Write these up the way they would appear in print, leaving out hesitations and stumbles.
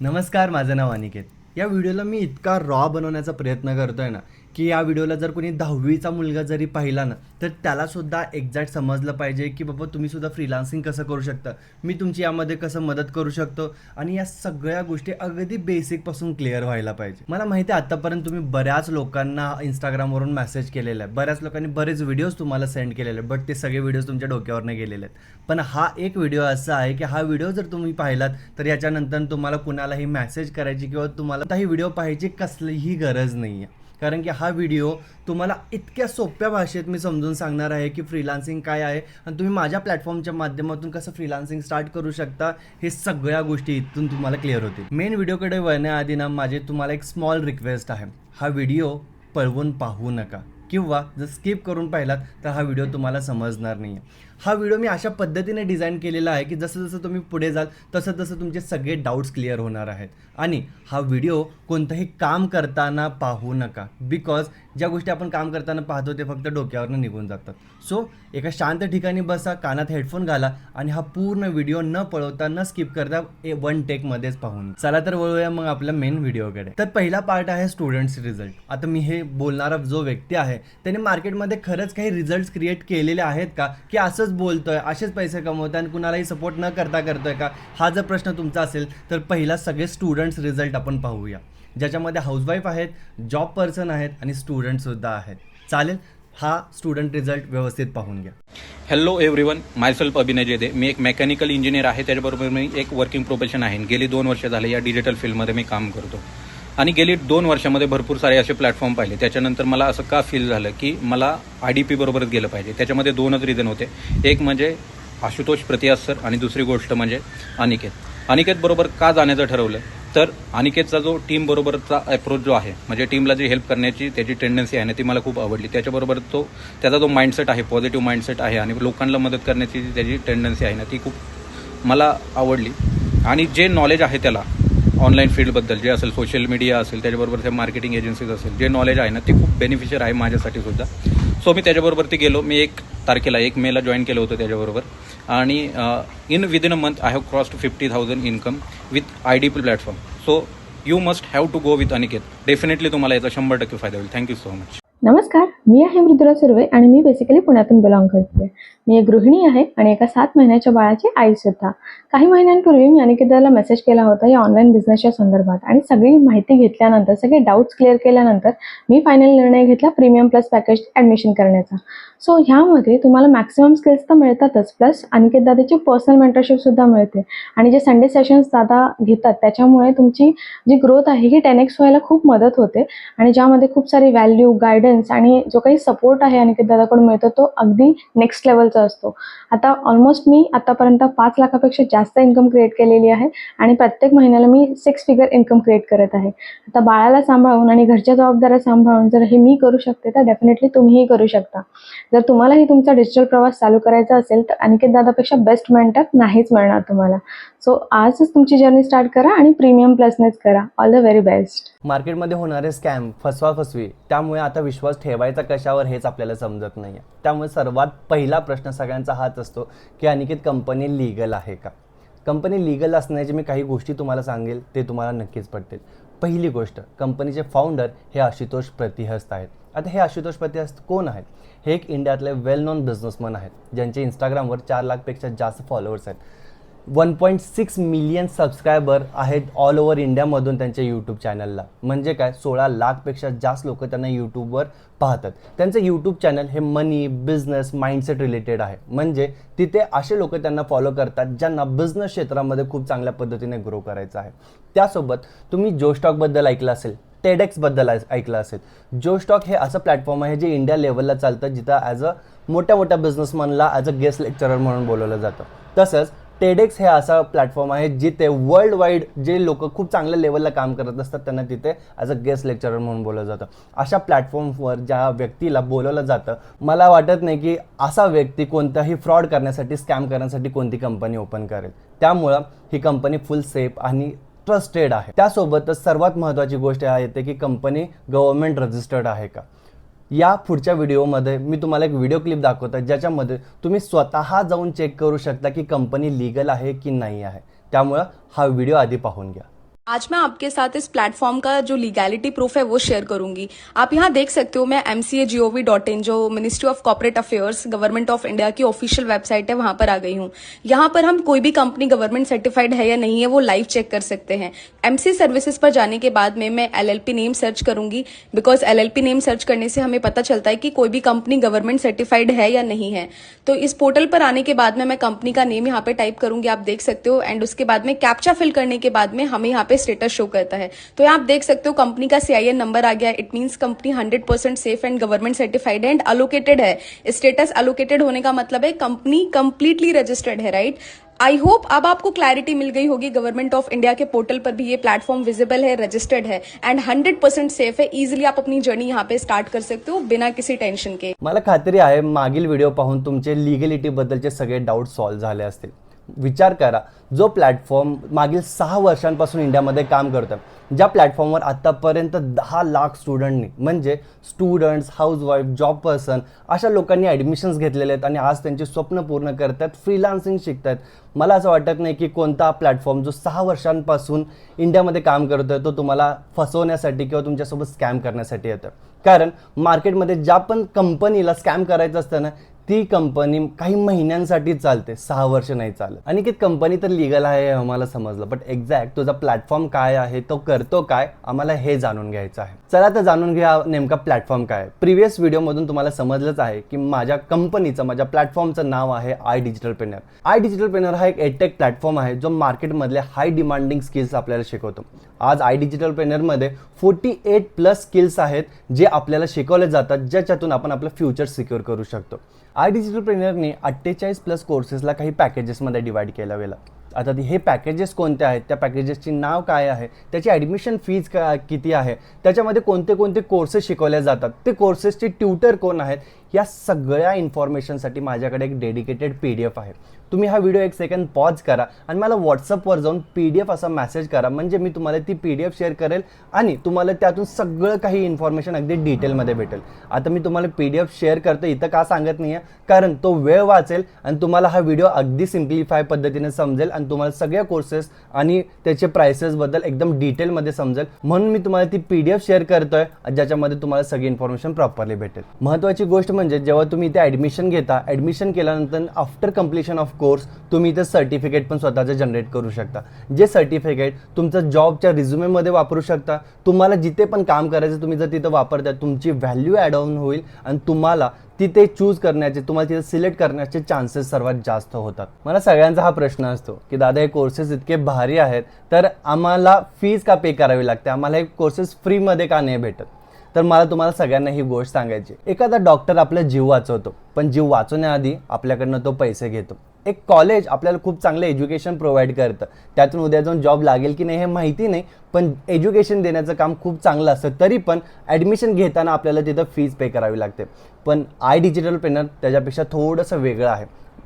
नमस्कार, माझं नाव अनिकेत. या व्हिडिओला मी इतका रॉ बनवण्याचा प्रयत्न करतोय ना, की या व्हिडिओला जर कोणी 10वीचा मुलगा जरी पाहिला ना, तर त्यालासुद्धा एक्झॅक्ट समजलं पाहिजे, की बाबा तुम्हीसुद्धा फ्रीलान्सिंग कसं करू शकता. मी तुमची यामध्ये कसं मदत करू शकतो आणि या सगळ्या गोष्टी अगदी बेसिकपासून क्लिअर व्हायला पाहिजे. मला माहिती आहे आत्तापर्यंत तुम्ही बऱ्याच लोकांना Instagramवरून मेसेज केलेला आहे. बऱ्याच लोकांनी बरेच व्हिडिओज तुम्हाला सेंड केलेले आहेत, बट ते सगळे व्हिडिओज तुमच्या डोक्यावर नाही गेलेले आहेत. पण हा एक व्हिडिओ असा आहे, की हा व्हिडिओ जर तुम्ही पाहिलात, तर याच्यानंतर तुम्हाला कुणालाही मेसेज करायची किंवा तुम्हाला काही व्हिडिओ पाहायची कसलीही गरज नाही आहे. कारण की हा व्हिडिओ तुम्हाला इतक्या सोप्या भाषेत मी समजून सांगणार आहे की फ्रीलान्सिंग काय आहे आणि तुम्ही माझ्या प्लॅटफॉर्मच्या माध्यमातून कसं फ्रीलान्सिंग स्टार्ट करू शकता. हे सगळ्या गोष्टी इथून तुम्हाला क्लिअर होतील. मेन व्हिडिओकडे वळण्याआधी ना माझे तुम्हाला एक स्मॉल रिक्वेस्ट आहे. हा व्हिडिओ पळवून पाहू नका किंवा जर स्किप करून पाहिलात तर हा व्हिडिओ तुम्हाला समजणार नाही आहे. हा व्हिडिओ मी अशा पद्धतीने डिझाईन केलेला आहे की जसं जसं तुम्ही पुढे जाल तसं तसं तुमचे सगळे डाऊट्स क्लिअर होणार आहेत. आणि हा व्हिडिओ कोणतंही काम करताना पाहू नका, बिकॉज ज्या गोष्टी आपण काम करताना पाहतो ते फक्त डोक्यावरनं निघून जातात. सो एका शांत ठिकाणी बसा, कानात हेडफोन घाला आणि हा पूर्ण व्हिडिओ न पळवता न स्किप करता वन टेकमध्येच पाहून चला. तर वळूया मग आपल्या मेन व्हिडिओकडे. तर पहिला पार्ट आहे स्टुडंट्स रिझल्ट. आता मी हे बोलणारा जो व्यक्ती आहे त्याने मार्केटमध्ये खरंच काही रिझल्ट्स क्रिएट केलेले आहेत का, की असंच बोलतोय, असेच पैसे कमवतोय आणि कुणालाही सपोर्ट न करता करतोय का, हा जर प्रश्न तुमचा असेल तर पहिला सगळे स्टुडंट्स रिझल्ट आपण पाहूया, ज्याच्यामध्ये हाऊसवाईफ आहेत, जॉब पर्सन आहेत आणि स्टुडंटसुद्धा आहेत. चालेल, हा स्टुडंट रिझल्ट व्यवस्थित पाहून घ्या. हॅलो एव्हरीवन, मायसेल्फ अभिनय जेदे. मी एक मेकॅनिकल इंजिनियर आहे, त्याच्याबरोबर मी एक वर्किंग प्रोफेशन आहे. गेली 2 वर्ष झाले या डिजिटल फील्डमध्ये मी काम करतो आणि गेली 2 वर्षामध्ये भरपूर सारे असे प्लॅटफॉर्म पाहिले. त्याच्यानंतर मला असं का फील झालं की मला IDP बरोबरच गेलं पाहिजे. त्याच्यामध्ये 2च रिझन होते. एक म्हणजे आशुतोष प्रतियास सर आणि दुसरी गोष्ट म्हणजे अनिकेत बरोबर का जाण्याचं ठरवलं तर अनिकेतचा जो टीम बरोबरचा अप्रोच जो आहे, म्हणजे टीमला जी हेल्प करण्याची त्याची टेंडन्सी आहे ना, ती मला खूप आवडली. त्याच्याबरोबर त्याचा जो माइंडसेट आहे, पॉझिटिव्ह माइंडसेट आहे आणि लोकांना मदत करण्याची त्याची टेंडन्सी आहे ना, ती खूप मला आवडली. आणि जे नॉलेज आहे त्याला ऑनलाईन फील्डबद्दल जे असेल, सोशल मीडिया असेल, त्याच्याबरोबर त्या मार्केटिंग एजन्सीज असेल, जे नॉलेज आहे ना ते खूप बेनिफिशियल आहे माझ्यासाठी सुद्धा. सो मी त्याच्याबरोबर ते गेलो. मी 1 मेला जॉईन केलं होतं त्याच्याबरोबर आणि within a month I have crossed 50,000 income with IDP platform. So you must have to go with Aniket. Definitely तुम्हाला याचा 100% फायदा होईल. Thank you so much. नमस्कार, मी आहे मृदुला सुर्वे आणि मी बेसिकली पुण्यातून बिलॉंग करते. मी एक गृहिणी आहे आणि एका 7 महिन्याच्या बाळाची आई सुद्धा. काही महिन्यांपूर्वी मी अनिकेतला मेसेज केला होता या ऑनलाईन बिझनेसच्या संदर्भात आणि सगळी माहिती घेतल्यानंतर, सगळे डाऊट्स क्लिअर केल्यानंतर मी फायनल निर्णय घेतला प्रीमियम प्लस पॅकेज ॲडमिशन करण्याचा. सो ह्यामध्ये तुम्हाला मॅक्सिमम स्किल्स तर मिळतातच, प्लस अनिकेत दादाची पर्सनल मेंटरशिपसुद्धा मिळते आणि जे संडे सेशन्स दादा घेतात त्याच्यामुळे तुमची जी ग्रोथ आहे ही 10x व्हायला खूप मदत होते आणि ज्यामध्ये खूप सारी व्हॅल्यू, गायडन्स आणि जो काही सपोर्ट आहे अनिकेत दादाकडून मिळतो तो अगदी नेक्स्ट लेवलचा असतो. आता ऑलमोस्ट मी आतापर्यंत 5 लाखापेक्षा जास्त इन्कम क्रिएट केलेली आहे आणि प्रत्येक महिन्याला मी 6 फिगर इन्कम क्रिएट करत आहे. आता बाळाला सांभाळून आणि घरच्या जबाबदाऱ्या सांभाळून जर हे मी करू शकते तर डेफिनेटली तुम्हीही करू शकता. जर तुम्हालाही तुमचा डिजिटल प्रवास चालू करायचा असेल तर अनिकेत दादापेक्षा बेस्ट मेंटर नाहीच मिळणार तुम्हाला. सो आजच तुमची जर्नी स्टार्ट करा आणि प्रीमियम प्लसनेच करा. All the very best. मार्केटमध्ये होणारे स्कॅम, फसवी, त्यामुळे आता विश्वास ठेवायचा कशावर हेच आपल्याला समजत नाही आहे. त्यामुळे सर्वात पहिला प्रश्न सगळ्यांचा हाच असतो की अनिकेत, कंपनी लीगल आहे का? कंपनी लीगल असण्याची मी काही गोष्टी तुम्हाला सांगेल, ते तुम्हाला नक्कीच पडतील. पहिली गोष्ट, कंपनीचे फाउंडर हे आशुतोष प्रतिहस्त आहेत. आता हे आशुतोष प्रतिहस्त कोण आहेत? हे एक इंडियातले वेल नोन बिझनेसमन आहेत, ज्यांचे Instagramवर 4 लाखपेक्षा जास्त फॉलोअर्स आहेत. 1.6 मिलियन सबस्क्रायबर आहेत ऑल ओव्हर इंडियामधून त्यांच्या यूट्यूब चॅनलला. म्हणजे काय, 16 लाखपेक्षा जास्त लोक त्यांना यूट्यूबवर पाहतात. त्यांचं यूट्यूब चॅनल हे मनी, बिझनेस, माइंडसेट रिलेटेड आहे. म्हणजे तिथे असे लोक त्यांना फॉलो करतात ज्यांना बिझनेस क्षेत्रामध्ये खूप चांगल्या पद्धतीने ग्रो करायचं आहे. त्यासोबत तुम्ही जोस्टॉकबद्दल ऐकलं असेल, टेडेक्सबद्दल ऐकलं असेल. जोस्टॉक हे असं प्लॅटफॉर्म आहे जे इंडिया लेवलला चालतं, जिथं ॲज अ मोठ्या मनला ॲज अ गेस्ट लेक्चरर म्हणून बोलवलं जातं. तसंच टेडेक्स हे असा प्लॅटफॉर्म आहे जिथे वर्ल्ड वाईड जे लोक खूप चांगल्या लेवलला काम करत असतात त्यांना तिथे ॲज अ गेस्ट लेक्चरर म्हणून बोलवलं जातं. अशा प्लॅटफॉर्मवर ज्या व्यक्तीला बोलवलं जातं, मला वाटत नाही की असा व्यक्ती कोणताही फ्रॉड करण्यासाठी, स्कॅम करण्यासाठी कोणती कंपनी ओपन करेल. त्यामुळं ही कंपनी फुल सेफ आणि ट्रस्टेड आहे. त्यासोबतच सर्वात महत्त्वाची गोष्ट येते की कंपनी गव्हर्नमेंट रजिस्टर्ड आहे का. या पुढच्या व्हिडिओमध्ये मी तुम्हाला एक व्हिडिओ क्लिप दाखवतो ज्याच्यामध्ये तुम्ही स्वतः जाऊन चेक करू शकता की कंपनी लीगल आहे की नाही आहे. त्यामुळं हा व्हिडिओ आधी पाहून घ्या. आज मैं आपके साथ इस प्लेटफॉर्म का जो लीगैलिटी प्रूफ है वो शेयर करूंगी। आप यहाँ देख सकते हो, मैं MCA.gov.in जो ministry of corporate affairs government of India की ऑफिशियल वेबसाइट है वहां पर आ गई हूँ। यहाँ पर हम कोई भी कंपनी गवर्नमेंट सर्टिफाइड है या नहीं है वो लाइव चेक कर सकते हैं। MC सर्विसेज पर जाने के बाद में मैं LLP नेम सर्च करूंगी, बिकॉज LLP नेम सर्च करने से हमें पता चलता है कि कोई भी कंपनी गवर्नमेंट सर्टिफाइड है या नहीं है। तो इस पोर्टल पर आने के बाद में मैं कंपनी का नेम यहाँ पे टाइप करूंगी, आप देख सकते हो, एंड उसके बाद में कैप्चा फिल करने के बाद में हमें यहाँ पे स्टेटस शो करता है। तो यहाँ आप देख सकते हो कंपनी का CIN नंबर आ गया। It means company 100% safe and government certified and allocated है। स्टेटस अलोकेटेड होने का मतलब है कंपनी कंप्लीटली रजिस्टर्ड है, राइट। आई होप अब आपको क्लैरिटी मिल गई होगी। गवर्नमेंट ऑफ इंडिया के पोर्टल पर भी ये प्लेटफॉर्म विजिबल है, रजिस्टर्ड है एंड 100% सेफ है। इजीली आप अपनी जर्नी यहाँ पे स्टार्ट कर सकते हो बिना किसी टेंशन के। मला खात्री आहे मागील व्हिडिओ पाहून तुमचे लिगॅलिटी बद्दलचे सगळे डाऊट सॉल्व्ह झाले असतील. विचार करा, जो प्लॅटफॉर्म मागील 6 वर्षांपासून इंडियामध्ये काम करतं, ज्या प्लॅटफॉर्मवर आतापर्यंत 10 लाख स्टुडंटनी म्हणजे स्टुडंट्स, हाऊसवाईफ, जॉब पर्सन अशा लोकांनी ॲडमिशन्स घेतलेले आहेत आणि आज त्यांचे स्वप्न पूर्ण करतात, फ्रीलान्सिंग शिकतात. मला असं वाटत नाही की कोणता प्लॅटफॉर्म जो 6 वर्षांपासून इंडियामध्ये काम करतोय तो तुम्हाला फसवण्यासाठी किंवा तुमच्यासोबत स्कॅम करण्यासाठी येतं. कारण मार्केटमध्ये ज्या पण कंपनीला स्कॅम करायचं असतं ना, ती कंपनी काही महिन्यांसाठी चालते, 6 वर्ष नाही चालत. आणि की कंपनी तर लीगल आहे हे आम्हाला समजलं, बट एक्झॅक्ट तुझा प्लॅटफॉर्म काय आहे, तो करतो काय, आम्हाला हे जाणून घ्यायचं आहे. चला तर जाणून घ्या नेमका प्लॅटफॉर्म काय आहे. प्रिव्हियस व्हिडिओमधून तुम्हाला समजलंच आहे की माझ्या कंपनीचं, माझ्या प्लॅटफॉर्मचं नाव आहे iDigitalPreneur. iDigitalPreneur हा एक एडटेक प्लॅटफॉर्म आहे जो मार्केटमधले हाय डिमांडिंग स्किल्स आपल्याला शिकवतो. आज iDigitalPreneur 48+ स्किल्स आहेत जे आपल्याला शिकवले जातात, ज्याच्यातून आपण आपलं फ्युचर सिक्युअर करू शकतो. iDigitalPreneur 48+ कोर्सेसला काही पॅकेजेसमध्ये डिवाइड केलं गेलं. आता हे पॅकेजेस कोणते आहेत, त्या पॅकेजेसची नाव काय आहे, त्याची ॲडमिशन फीज किती आहे, त्याच्यामध्ये कोणते कोणते कोर्सेस शिकवले जातात, ते कोर्सेसचे ट्यूटर कोण आहेत, या सगळ्या इन्फॉर्मेशनसाठी माझ्याकडे एक डेडिकेटेड PDF आहे. तुम्ही हा व्हिडिओ 1 सेकंड पॉज करा आणि मला व्हॉट्सअपवर जाऊन PDF असा मेसेज करा, म्हणजे मी तुम्हाला ती PDF शेअर करेल आणि तुम्हाला त्यातून सगळं काही इन्फॉर्मेशन अगदी डिटेलमध्ये भेटेल. आता मी तुम्हाला PDF शेअर करतो इथं का सांगत नाही आहे, कारण तो वेळ वाचेल आणि तुम्हाला हा व्हिडिओ अगदी सिम्प्लिफाय पद्धतीने समजेल आणि तुम्हाला सगळ्या कोर्सेस आणि त्याचे प्राइसेसबद्दल एकदम डिटेलमध्ये समजेल. म्हणून मी तुम्हाला ती PDF शेअर करतोय ज्याच्यामध्ये तुम्हाला सगळी इन्फॉर्मेशन प्रॉपरली भेटेल. महत्त्वाची गोष्ट म्हणजे जेव्हा तुम्ही इथे ॲडमिशन घेता, ॲडमिशन केल्यानंतर आफ्टर कम्प्लिशन ऑफ कोर्स तुम्ही इथे सर्टिफिकेट पण स्वतःचं जनरेट करू शकता. जे सर्टिफिकेट तुमचं जॉबच्या रिझ्युमेमध्ये वापरू शकता. तुम्हाला जिथे पण काम करायचं तुम्ही जर तिथं वापरता, तुमची व्हॅल्यू ॲड ऑन होईल आणि तुम्हाला तिथे चूज करण्याचे, तुम्हाला तिथे सिलेक्ट करण्याचे चान्सेस सर्वात जास्त होतात. मला सगळ्यांचा हा प्रश्न असतो की दादा हे कोर्सेस इतके भारी आहेत तर आम्हाला फीज का पे करावी लागते, आम्हाला हे कोर्सेस फ्रीमध्ये का नाही भेटत. तर मला तुम्हाला सगळ्यांना ही गोष्ट सांगायची. एखादा डॉक्टर आपला जीव वाचवतो, पण जीव वाचवण्याआधी आपल्याकडनं तो पैसे घेतो. एक कॉलेज आपल्याला खूप चांगलं एज्युकेशन प्रोव्हाइड करतं, त्यातून उद्या जाऊन जॉब लागेल की नाही हे माहिती नाही, पण एज्युकेशन देण्याचं काम खूप चांगलं असतं. तरी पण ॲडमिशन घेताना आपल्याला तिथं फीज पे करावी लागते. पण iDigitalPreneur त्याच्यापेक्षा थोडंसं वेगळं आहे.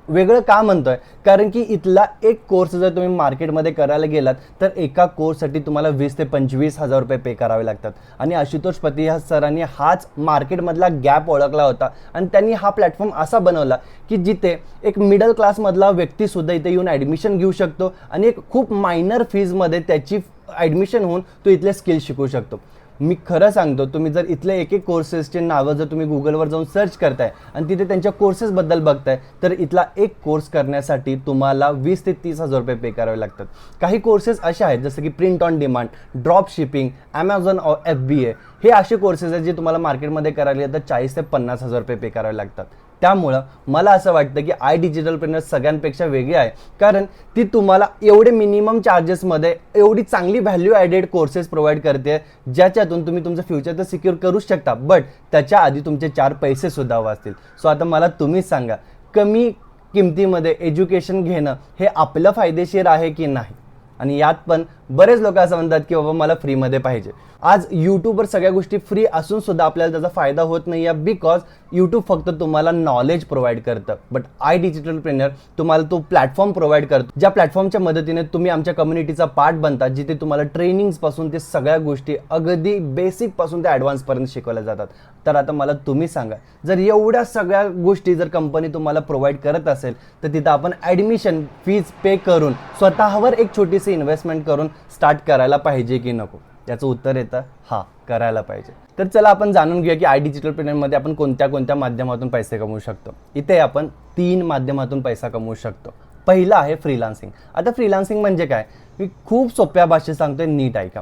वेगळं का म्हणतोय, कारण की इथला एक कोर्स जर तुम्ही मार्केटमध्ये करायला गेलात तर एका कोर्ससाठी तुम्हाला 20,000 ते 25,000 रुपये पे करावे लागतात. आणि आशुतोष पती ह्या सरांनी हाच मार्केटमधला गॅप ओळखला होता आणि त्यांनी हा प्लॅटफॉर्म असा बनवला की जिथे एक मिडल क्लासमधला व्यक्तीसुद्धा इथे येऊन ॲडमिशन घेऊ शकतो आणि एक खूप मायनर फीजमध्ये त्याची ॲडमिशन होऊन तो इथले स्किल्स शिकू शकतो. मी खरं सांगतो, तुम्ही जर इथले एक कोर्सेसचे नावं जर तुम्ही गुगलवर जाऊन सर्च करताय आणि तिथे त्यांच्या कोर्सेसबद्दल बघताय तर इथला एक कोर्स करण्यासाठी तुम्हाला 20,000 ते 30,000 रुपये पे करावे लागतात. काही कोर्सेस असे आहेत जसं की print on demand, drop shipping, Amazon FBA, हे असे कोर्सेस आहेत जे तुम्हाला मार्केटमध्ये करायला येतात 40,000 ते 50,000 रुपये पे करावे लागतात. त्यामुळं मला असं वाटतं की iDigitalPreneur सगळ्यांपेक्षा वेगळी आहे, कारण ती तुम्हाला एवढे मिनिमम चार्जेसमध्ये एवढी चांगली व्हॅल्यू ॲडेड कोर्सेस प्रोव्हाइड करते, ज्याच्यातून तुम्ही तुमचं फ्युचर तर सिक्युअर करूच शकता, बट त्याच्या आधी तुमचे 4 पैसेसुद्धा वाचतील. सो आता मला तुम्हीच सांगा, कमी किमतीमध्ये एज्युकेशन घेणं हे आपलं फायदेशीर आहे की नाही. आणि यात पण बरेच लोक असं म्हणतात की बाबा मला फ्रीमध्ये पाहिजे. आज यूट्यूबवर सगळ्या गोष्टी फ्री असून सुद्धा आपल्याला त्याचा फायदा होत नाही आहे, बिकॉज यूट्यूब फक्त तुम्हाला नॉलेज प्रोव्हाइड करतं, बट iDigitalPreneur तुम्हाला तो प्लॅटफॉर्म प्रोव्हाइड करतो, ज्या प्लॅटफॉर्मच्या मदतीने तुम्ही आमच्या कम्युनिटीचा पार्ट बनता, जिथे तुम्हाला ट्रेनिंग्सपासून ते सगळ्या गोष्टी अगदी बेसिकपासून ते ॲडव्हान्सपर्यंत शिकवल्या जातात. तर आता मला तुम्ही सांगा, जर एवढ्या सगळ्या गोष्टी जर कंपनी तुम्हाला प्रोव्हाइड करत असेल तर तिथं आपण ॲडमिशन फीज पे करून स्वतःवर एक छोटीशी पैसे इन्व्हेस्टमेंट करून स्टार्ट करायला पाहिजे की नको? याचं उत्तर येतं हां, करायला पाहिजे. तर चला आपण जाणून घेऊया की डिजिटल पेमेंटमध्ये आपण कोणत्या कोणत्या माध्यमातून पैसे कमवू शकतो. इथे आपण 3 माध्यमातून पैसा कमवू शकतो. पहिलं आहे फ्रीलान्सिंग. आता फ्रीलान्सिंग म्हणजे काय, मी खूप सोप्या भाषेत सांगतोय, नीट ऐका.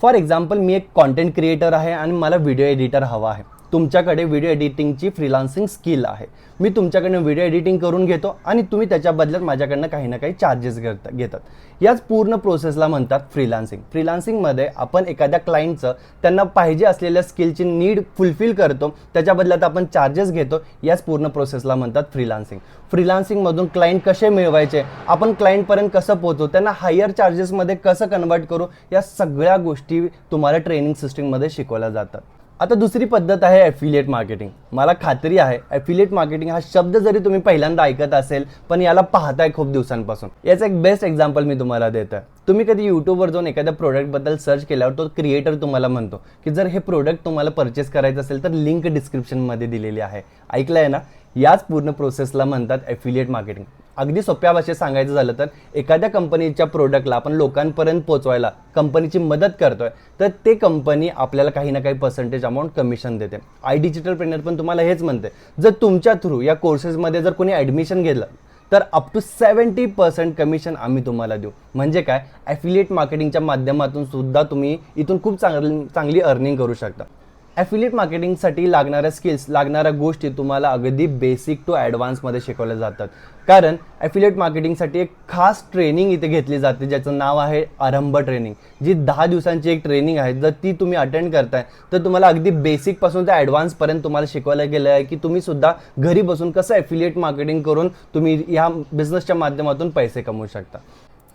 फॉर एक्झाम्पल, मी एक कॉन्टेंट क्रिएटर आहे आणि मला व्हिडिओ एडिटर हवा आहे. तुमच्याकडे व्हिडिओ एडिटिंगची फ्रीलान्सिंग स्किल आहे. मी तुमच्याकडनं व्हिडिओ एडिटिंग करून घेतो आणि तुम्ही त्याच्या बदल्यात माझ्याकडनं काही ना काही चार्जेस घेतात. याच पूर्ण प्रोसेसला म्हणतात फ्रीलान्सिंग. फ्रीलान्सिंगमध्ये आपण एखाद्या क्लायंटचं त्यांना पाहिजे असलेल्या स्किलची नीड फुलफिल करतो, त्याच्या बदल्यात आपण चार्जेस घेतो. याच पूर्ण प्रोसेसला म्हणतात फ्रीलान्सिंग. फ्रीलान्सिंगमधून क्लायंट कसे मिळवायचे, आपण क्लायंटपर्यंत कसं पोहोचू, त्यांना हायर चार्जेसमध्ये कसं कन्वर्ट करू, या सगळ्या गोष्टी तुम्हाला ट्रेनिंग सिस्टीममध्ये शिकवल्या जातात. आता दुसरी पद्धत आहे ॲफिलिएट मार्केटिंग. मला खात्री आहे ॲफिलिएट मार्केटिंग हा शब्द जरी तुम्ही पहिल्यांदा ऐकत असेल, पण याला पाहताय खूप दिवसांपासून. याचं एक बेस्ट एक्झाम्पल मी तुम्हाला देतोय. तुम्ही कधी यूट्यूबवर जाऊन एखाद्या प्रोडक्टबद्दल सर्च केल्यावर तो क्रिएटर तुम्हाला म्हणतो की जर हे प्रोडक्ट तुम्हाला परचेस करायचं असेल तर लिंक डिस्क्रिप्शनमध्ये दिलेली आहे. ऐकलं आहे ना? याच पूर्ण प्रोसेसला म्हणतात ॲफिलिएट मार्केटिंग. अगदी सोप्या भाषेत सांगायचं झालं तर एखाद्या कंपनीच्या प्रोडक्टला आपण लोकांपर्यंत पोहोचवायला कंपनीची मदत करतोय, तर ते कंपनी आपल्याला काही ना काही पर्सेंटेज अमाऊंट कमिशन देते. डिजिटल ट्रेनर पण तुम्हाला हेच म्हणते, जर तुमच्या थ्रू या कोर्सेसमध्ये जर कोणी ॲडमिशन घेतलं तर अप टू 70% कमिशन आम्ही तुम्हाला देऊ. म्हणजे काय, ॲफिलिएट मार्केटिंगच्या माध्यमातून सुद्धा तुम्ही इथून खूप चांगली अर्निंग करू शकता. ॲफिलिएट मार्केटिंगसाठी लागणाऱ्या स्किल्स, लागणाऱ्या गोष्टी तुम्हाला अगदी बेसिक टू ॲडव्हान्समध्ये शिकवल्या जातात. कारण ॲफिलिएट मार्केटिंगसाठी एक खास ट्रेनिंग इथे घेतली जाते, ज्याचं नाव आहे आरंभ ट्रेनिंग, जी 10 दिवसांची एक ट्रेनिंग आहे. जर ती तुम्ही अटेंड करताय तर तुम्हाला अगदी बेसिकपासून ते ॲडव्हान्सपर्यंत तुम्हाला शिकवलं गेलं आहे की तुम्ही सुद्धा घरी बसून कसं ॲफिलिएट मार्केटिंग करून तुम्ही या बिझनेसच्या माध्यमातून पैसे कमवू शकता.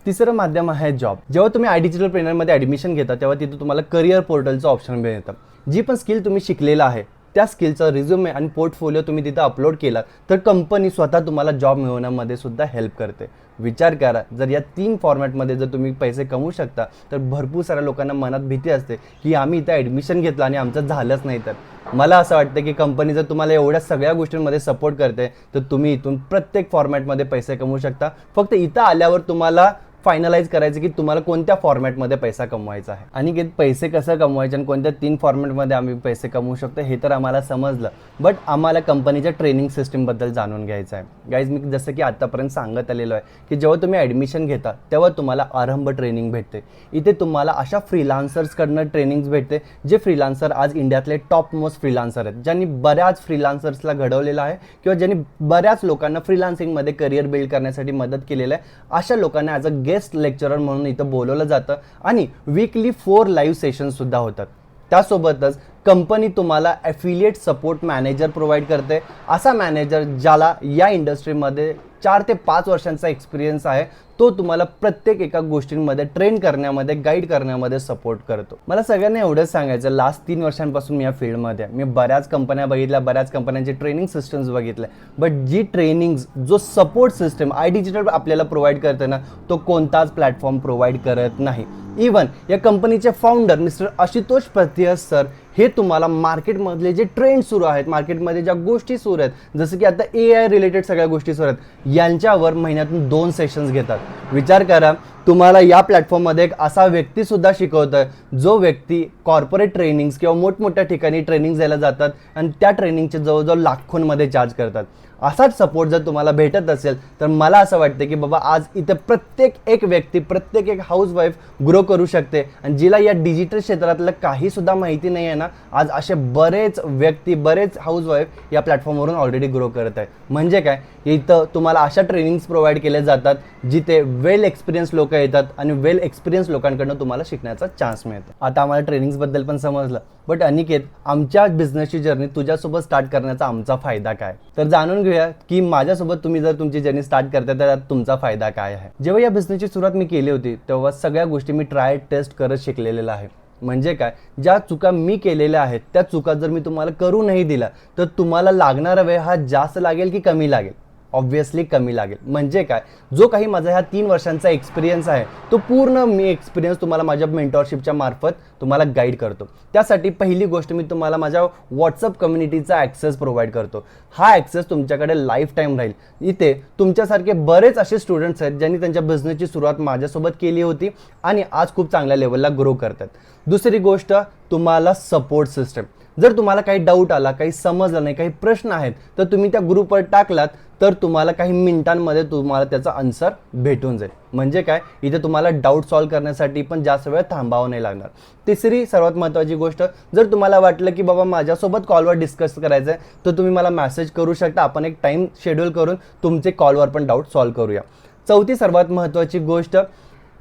तिसरं माध्यम आहे जॉब. जेव्हा तुम्ही डिजिटल ट्रेनरमध्ये ॲडमिशन घेता तेव्हा तिथे तुम्हाला करिअर पोर्टलचं ऑप्शन मिळतं. जी पण स्किल तुम्ही शिकलेला आहे त्या स्किलचा रिझ्युमे आणि पोर्टफोलिओ तुम्ही तिथं अपलोड केला तर कंपनी स्वतः तुम्हाला जॉब मिळवण्यामध्ये सुद्धा हेल्प करते. विचार करा, जर या 3 फॉर्मॅटमध्ये जर तुम्ही पैसे कमवू शकता तर भरपूर साऱ्या लोकांना मनात भीती असते की आम्ही इथं ॲडमिशन घेतलं आणि आमचं झालंच नाही तर. मला असं वाटतं की कंपनी जर तुम्हाला एवढ्या सगळ्या गोष्टींमध्ये सपोर्ट करते तर तुम्ही इथून प्रत्येक फॉर्मॅटमध्ये पैसे कमवू शकता. फक्त इथं आल्यावर तुम्हाला फायनलाइज करायचं की तुम्हाला कोणत्या फॉर्मॅटमध्ये पैसा कमवायचा आहे. आणि पैसे कसं कमवायचे आणि कोणत्या 3 फॉर्मॅटमध्ये आम्ही पैसे कमवू शकतो हे तर आम्हाला समजलं, बट आम्हाला कंपनीच्या ट्रेनिंग सिस्टीमबद्दल जाणून घ्यायचं आहे. गाईज, मी जसं की आत्तापर्यंत सांगत आलेलो आहे की जेव्हा तुम्ही ॲडमिशन घेता तेव्हा तुम्हाला आरंभ ट्रेनिंग भेटते. इथे तुम्हाला अशा फ्रीलान्सर्सकडनं ट्रेनिंग्स भेटते जे फ्रीलान्सर आज इंडियातले टॉप मोस्ट फ्रीलान्सर आहेत, ज्यांनी बऱ्याच फ्रीलान्सर्सला घडवलेलं आहे किंवा ज्यांनी बऱ्याच लोकांना फ्रीलान्सिंगमध्ये करिअर बिल्ड करण्यासाठी मदत केलेलं आहे. अशा लोकांना ॲज अ गेस्ट लेक्चरर म्हणून इथं बोलवलं जातं आणि वीकली 4 लाईव्ह सेशन्स सुद्धा होतात. त्यासोबतच कंपनी तुम्हाला ॲफिलिएट सपोर्ट मॅनेजर प्रोव्हाइड करते. असा मॅनेजर ज्याला या इंडस्ट्रीमध्ये 4 ते 5 वर्षांचा एक्सपिरियन्स आहे, तो तुम्हाला प्रत्येक एका गोष्टींमध्ये ट्रेन करण्यामध्ये, गाईड करण्यामध्ये सपोर्ट करतो. मला सगळ्यांना एवढंच सांगायचं, लास्ट 3 वर्षांपासून मी या फील्डमध्ये आहे. मी बऱ्याच कंपन्या बघितल्या, बऱ्याच कंपन्यांचे ट्रेनिंग सिस्टम्स बघितले, बट जी ट्रेनिंग्स, जो सपोर्ट सिस्टम डिजिटल आपल्याला प्रोव्हाइड करते ना, तो कोणताच प्लॅटफॉर्म प्रोव्हाइड करत नाही. इवन या कंपनीचे फाउंडर मिस्टर आशुतोष प्रत्यय सर हे तुम्हाला मार्केटमधले जे ट्रेंड सुरू आहेत, मार्केटमध्ये ज्या गोष्टी सुरू आहेत, जसं की आता AI रिलेटेड सगळ्या गोष्टी सुरू आहेत, यांच्यावर महिन्यातून 2 सेशन्स घेतात. विचार करा, तुम्हाला या प्लॅटफॉर्ममध्ये एक असा व्यक्तीसुद्धा शिकवतोय जो व्यक्ती कॉर्पोरेट ट्रेनिंग्स किंवा मोठमोठ्या ठिकाणी ट्रेनिंग द्यायला जातात आणि त्या ट्रेनिंगचे जवळजवळ लाखोंमध्ये चार्ज करतात. असाच सपोर्ट जर तुम्हाला भेटत असेल तर मला असं वाटतं की बाबा आज इथे प्रत्येक एक व्यक्ती, प्रत्येक एक हाऊसवाईफ ग्रो करू शकते. आणि जिला या डिजिटल क्षेत्रातलं काहीसुद्धा माहिती नाही आहे ना, आज असे बरेच व्यक्ती, बरेच हाऊसवाईफ या प्लॅटफॉर्मवरून ऑलरेडी ग्रो करत आहेत. म्हणजे काय, इथं तुम्हाला अशा ट्रेनिंग्स प्रोव्हाइड केले जातात जिथे वेल एक्सपिरियन्स लोक येतात आणि वेल एक्सपिरियन्स लोकांकडनं तुम्हाला शिकण्याचा चान्स मिळतो. आता आम्हाला ट्रेनिंग्सबद्दल पण समजलं, बट अनिकेत, आमच्या बिझनेसची जर्नी तुझ्यासोबत स्टार्ट करण्याचा आमचा फायदा काय? तर जाणून घेऊया की माझ्यासोबत तुम्ही जर तुमची जर्नी स्टार्ट करताय तर तुमचा फायदा काय आहे. जेव्हा या बिझनेसची सुरुवात मी केली होती तेव्हा सगळ्या गोष्टी मी ट्राय टेस्ट करत शिकलेला आहे. म्हणजे काय, ज्या चुका मी केलेल्या आहेत त्या चुका जर मी तुम्हाला करू नाही दिला तर तुम्हाला लागणारा वेळ हा जास्त लागेल की कमी लागेल? ऑब्व्हियसली कमी लागेल. म्हणजे काय, जो काही माझा ह्या 3 वर्षांचा एक्सपिरियन्स आहे तो पूर्ण मी एक्सपिरियन्स तुम्हाला माझ्या मेंटॉरशिपच्या मार्फत तुम्हाला गाईड करतो. त्यासाठी पहिली गोष्ट मी तुम्हाला माझ्या व्हॉट्सअप कम्युनिटीचा ॲक्सेस प्रोव्हाइड करतो. हा ॲक्सेस तुमच्याकडे लाईफ टाईम राहील. इथे तुमच्यासारखे बरेच असे स्टुडंट्स आहेत ज्यांनी त्यांच्या बिझनेसची सुरुवात माझ्यासोबत केली होती आणि आज खूप चांगल्या लेवलला ग्रो करतात. दुसरी गोष्ट, तुम्हाला सपोर्ट सिस्टम. जर तुम्हाला काही डाऊट आला, काही समजलं नाही, काही प्रश्न आहेत, तर तुम्ही त्या ग्रुपवर टाकलात तर तुम्हाला काही मिनिटांमध्ये तुम्हाला त्याचा आन्सर भेटून जाईल. म्हणजे काय, इथे तुम्हाला डाऊट सॉल्व्ह करण्यासाठी पण जास्त वेळ थांबावं नाही लागणार. तिसरी सर्वात महत्त्वाची गोष्ट, जर तुम्हाला वाटलं की बाबा माझ्यासोबत कॉलवर डिस्कस करायचं आहे तर तुम्ही मला मेसेज करू शकता. आपण एक टाईम शेड्यूल करून तुमचे कॉलवर पण डाऊट सॉल्व्ह करूया. चौथी सर्वात महत्त्वाची गोष्ट,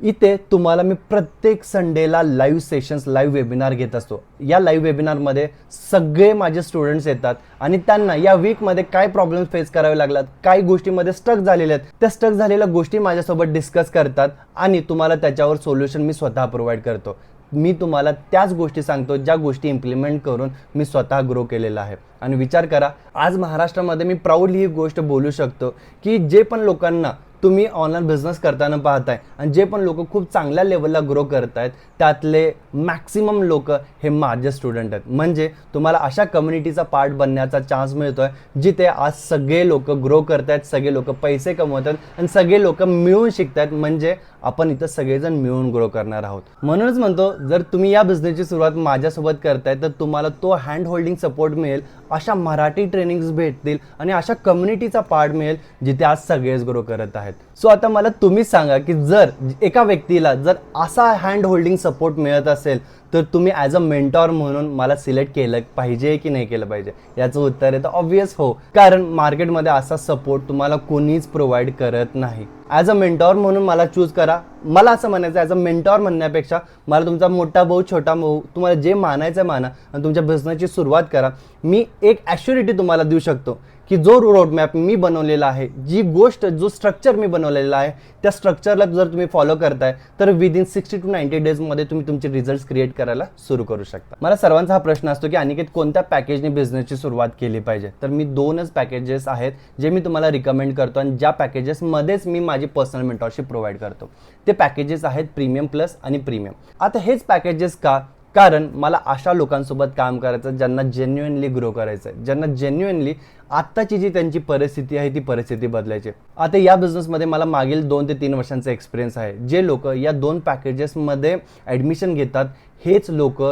इथे तुम्हाला मी प्रत्येक संडेला लाईव्ह सेशन्स, लाईव्ह वेबिनार घेत असतो. या लाईव्ह वेबिनारमध्ये सगळे माझे स्टुडंट्स येतात आणि त्यांना या वीकमध्ये काय प्रॉब्लेम फेस करावे लागलात, काही गोष्टीमध्ये स्टक झालेल्या आहेत, त्या स्टक झालेल्या गोष्टी माझ्यासोबत डिस्कस करतात आणि तुम्हाला त्याच्यावर सोल्युशन मी स्वतः प्रोव्हाइड करतो. मी तुम्हाला त्याच गोष्टी सांगतो ज्या गोष्टी इम्प्लिमेंट करून मी स्वतः ग्रो केलेला आहे. आणि विचार करा, आज महाराष्ट्रामध्ये मी प्राऊडली ही गोष्ट बोलू शकतो की जे पण लोकांना तुम्ही ऑनलाईन बिझनेस करताना पाहताय आणि जे पण लोक खूप चांगल्या लेवलला ग्रो करत आहेत त्यातले मॅक्सिमम लोक हे माझे स्टुडंट आहेत. म्हणजे तुम्हाला अशा कम्युनिटीचा पार्ट बनण्याचा चान्स मिळतो आहे जिथे आज सगळे लोक ग्रो करत आहेत, सगळे लोक पैसे कमवत आहेत आणि सगळे लोक मिळून शिकत आहेत. म्हणजे आपण इथं सगळेजण मिळून ग्रो करणार आहोत. म्हणूनच म्हणतो, जर तुम्ही या बिझनेसची सुरुवात माझ्यासोबत करताय तर तुम्हाला तो हँड होल्डिंग सपोर्ट मिळेल, अशा मराठी ट्रेनिंग्स भेटतील आणि अशा कम्युनिटीचा पार्ट मिळेल जिथे आज सगळेच ग्रो करत आहेत. सो आता मला तुम्हीच सांगा की जर एका व्यक्तीला जर असा हँड होल्डिंग सपोर्ट मिळत असेल तर तुम्ही ॲज अ मेंटॉर म्हणून मला सिलेक्ट केलं पाहिजे की नाही केलं पाहिजे? याचं उत्तर आहे तर ऑब्व्हियस हो. कारण मार्केटमध्ये असा सपोर्ट तुम्हाला कोणीच प्रोव्हाइड करत नाही. ॲज अ मेंटॉर म्हणून मला चूज करा. मला असं म्हणायचं, ॲज अ मेंटॉर म्हणण्यापेक्षा मला तुमचा मोठा भाऊ, छोटा भाऊ, तुम्हाला जे मानायचं माना आणि तुमच्या बिझनेसची सुरुवात करा. मी एक ॲश्युरिटी तुम्हाला देऊ शकतो की जो रोडमॅप मी बनवलेला आहे, जी गोष्ट, जो स्ट्रक्चर मी बनवलेला आहे, त्या स्ट्रक्चरला जर तुम्ही फॉलो करताय तर विदिन 60 to 90 डेजमध्ये तुम्ही तुमचे रिझल्ट्स क्रिएट करायला सुरू करू शकता. मला सर्वांचा हा प्रश्न असतो की अनिकेत, कोणत्या पॅकेजने बिझनेसची सुरुवात केली पाहिजे? तर मी 2च पॅकेजेस आहेत जे मी तुम्हाला रिकमेंड करतो आणि ज्या पॅकेजेसमध्येच मी माझी पर्सनल मेंटॉरशिप प्रोव्हाइड करतो. ते पॅकेजेस आहेत प्रीमियम प्लस आणि प्रीमियम. आता हेच पॅकेजेस का? कारण मला अशा लोकांसोबत काम करायचं ज्यांना जेन्युइनली ग्रो करायचं आहे, ज्यांना जेन्युइनली आत्ताची जी त्यांची परिस्थिती आहे ती परिस्थिती बदलायची. आता या बिझनेसमध्ये मला मागील 2 ते 3 वर्षांचा एक्सपिरियन्स आहे. जे लोक या 2 पॅकेजेसमध्ये ॲडमिशन घेतात हेच लोक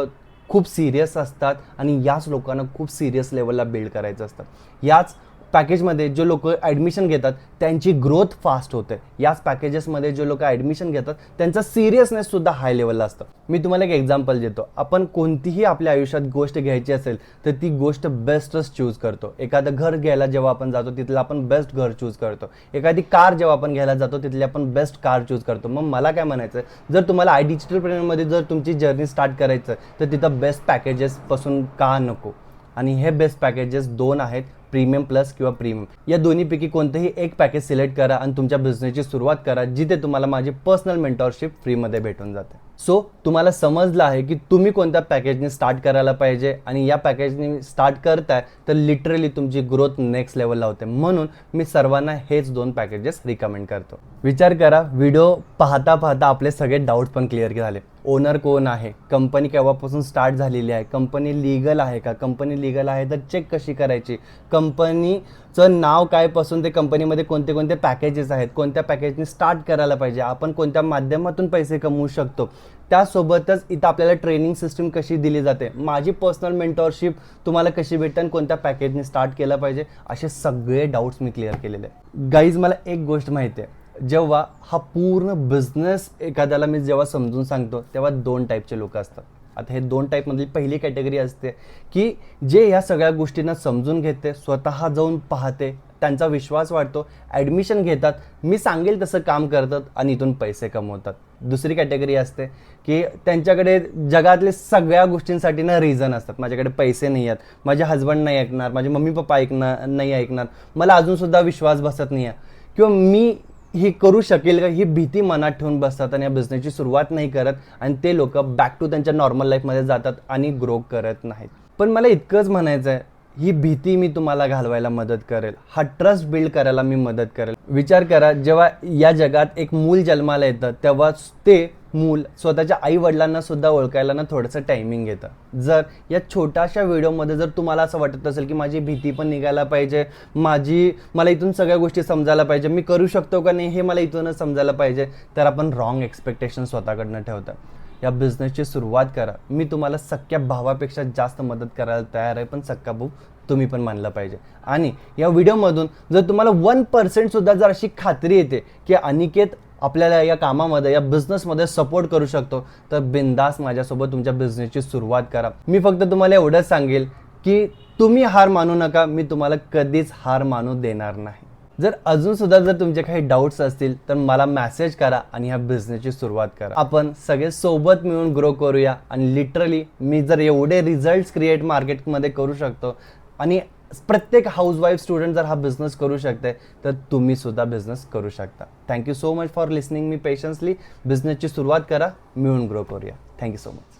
खूप सिरियस असतात आणि याच लोकांना खूप सिरियस लेवलला बिल्ड करायचं असतं. याच पॅकेजमध्ये जे लोक ॲडमिशन घेतात त्यांची ग्रोथ फास्ट होते. याच पॅकेजेसमध्ये जे लोक ॲडमिशन घेतात त्यांचा सिरियसनेससुद्धा हाय लेवलला असतं. मी तुम्हाला एक एक्झाम्पल देतो. आपण कोणतीही आपल्या आयुष्यात गोष्ट घ्यायची असेल तर ती गोष्ट बेस्टच चूज करतो. एखादं घर घ्यायला जेव्हा आपण जातो तिथलं आपण बेस्ट घर चूज करतो. एखादी कार जेव्हा आपण घ्यायला जातो तिथली आपण बेस्ट कार चूज करतो. मग मला काय म्हणायचं, जर तुम्हाला डिजिटलप्रेन्योरमध्ये जर तुमची जर्नी स्टार्ट करायचं तर तिथं बेस्ट पॅकेजेसपासून का नको? आणि हे बेस्ट पॅकेजेस 2 आहेत, प्रीमियम प्लस किंवा प्रीमियम. या दोन्हीपैकी कोणतेही एक पॅकेज सिलेक्ट करा आणि तुमच्या बिझनेसची सुरुवात करा जिथे तुम्हाला माझी पर्सनल मेंटॉरशिप फ्रीमध्ये भेटून जाते. सो तुम्हाला समजलं आहे की तुम्ही कोणत्या पॅकेजने स्टार्ट करायला पाहिजे आणि या पॅकेजने स्टार्ट करताय तर लिटरली तुमची ग्रोथ नेक्स्ट लेवलला होते. म्हणून मी सर्वांना हेच 2 पॅकेजेस रिकमेंड करतो. विचार करा, व्हिडिओ पाहता पाहता आपले सगळे डाऊट्स पण क्लिअर झाले. ओनर कोण आहे, कंपनी केव्हापासून स्टार्ट झालेली आहे, कंपनी लिगल आहे का, कंपनी लिगल आहे तर चेक कशी करायची, कंपनीचं नाव काय पासून ते कंपनीमध्ये कोणते कोणते पॅकेजेस आहेत, कोणत्या पॅकेजने स्टार्ट करायला पाहिजे, आपण कोणत्या माध्यमातून पैसे कमवू शकतो. त्यासोबतच इथं आपल्याला ट्रेनिंग सिस्टीम कशी दिली जाते, माझी पर्सनल मेंटॉरशिप तुम्हाला कशी भेटते आणि कोणत्या पॅकेजने स्टार्ट केलं पाहिजे, असे सगळे डाऊट्स मी क्लिअर केलेले आहे. गाईज, मला एक गोष्ट माहिती आहे, जेव्हा हा पूर्ण बिझनेस एखाद्याला मी जेव्हा समजून सांगतो तेव्हा 2 टाईपचे लोक असतात. आता हे 2 टाईपमधली पहिली कॅटेगरी असते की जे ह्या सगळ्या गोष्टींना समजून घेते, स्वतः जाऊन पाहते, त्यांचा विश्वास वाटतो, ॲडमिशन घेतात, मी सांगेल तसं काम करतात आणि इथून पैसे कमवतात. दुसरी कॅटेगरी असते की त्यांच्याकडे जगातले सगळ्या गोष्टींसाठी ना रिझन असतात. माझ्याकडे पैसे नाही आहेत, माझे हजबंड नाही ऐकणार, माझे मम्मी पप्पा नाही ऐकणार, मला अजूनसुद्धा विश्वास बसत नाही आहे, किंवा मी ही करू शकेल का ही भीती मनात ठेवून बसतात आणि या बिझनेसची सुरुवात नाही करत आणि ते लोक बॅक टू त्यांच्या नॉर्मल लाईफमध्ये जातात आणि ग्रो करत नाहीत. पण मला इतकंच म्हणायचं आहे, ही भीती मी तुम्हाला घालवायला मदत करेल, हा ट्रस्ट बिल्ड करायला मी मदत करेल. विचार करा, जेव्हा या जगात एक मूल जन्माला येतं तेव्हा ते मूल स्वतःच्या आई वडिलांना सुद्धा ओळखायला ना थोडंसं टायमिंग घेतं. जर या छोट्याशा व्हिडिओमध्ये जर तुम्हाला असं वाटत असेल की माझी भीती पण निघायला पाहिजे, मला इथून सगळ्या गोष्टी समजायला पाहिजे, मी करू शकतो का नाही हे मला इथूनच समजायला पाहिजे, तर आपण रॉंग एक्सपेक्टेशन स्वतःकडनं ठेवतो. या बिझनेसची सुरुवात करा. मी तुम्हाला सख्या भावापेक्षा जास्त मदत करायला तयार आहे, पण सख्खा भाऊ तुम्ही पण मानलं पाहिजे. आणि या व्हिडिओमधून जर तुम्हाला 1% सुद्धा जर अशी खात्री येते की अनिकेत आपल्याला या कामामध्ये, या बिझनेसमध्ये सपोर्ट करू शकतो, तर बिंदास माझ्यासोबत तुमच्या बिझनेसची सुरुवात करा. मी फक्त तुम्हाला एवढंच सांगेल की तुम्ही हार मानू नका, मी तुम्हाला कधीच हार मानू देणार नाही. जर अजून सुद्धा जर तुमचे काही डाऊट्स असतील तर मला मेसेज करा आणि ह्या बिझनेसची सुरुवात करा. आपण सगळे सोबत मिळून ग्रो करूया. आणि लिटरली मी जर एवढे रिझल्ट्स क्रिएट मार्केटमध्ये करू शकतो आणि प्रत्येक हाऊसवाईफ स्टुडंट जर हा बिझनेस करू शकते, तर तुम्ही सुद्धा बिझनेस करू शकता. Thank you so much for listening me patiently. बिझनेसची सुरुवात करा, मिळून ग्रो करूया. Thank you so much.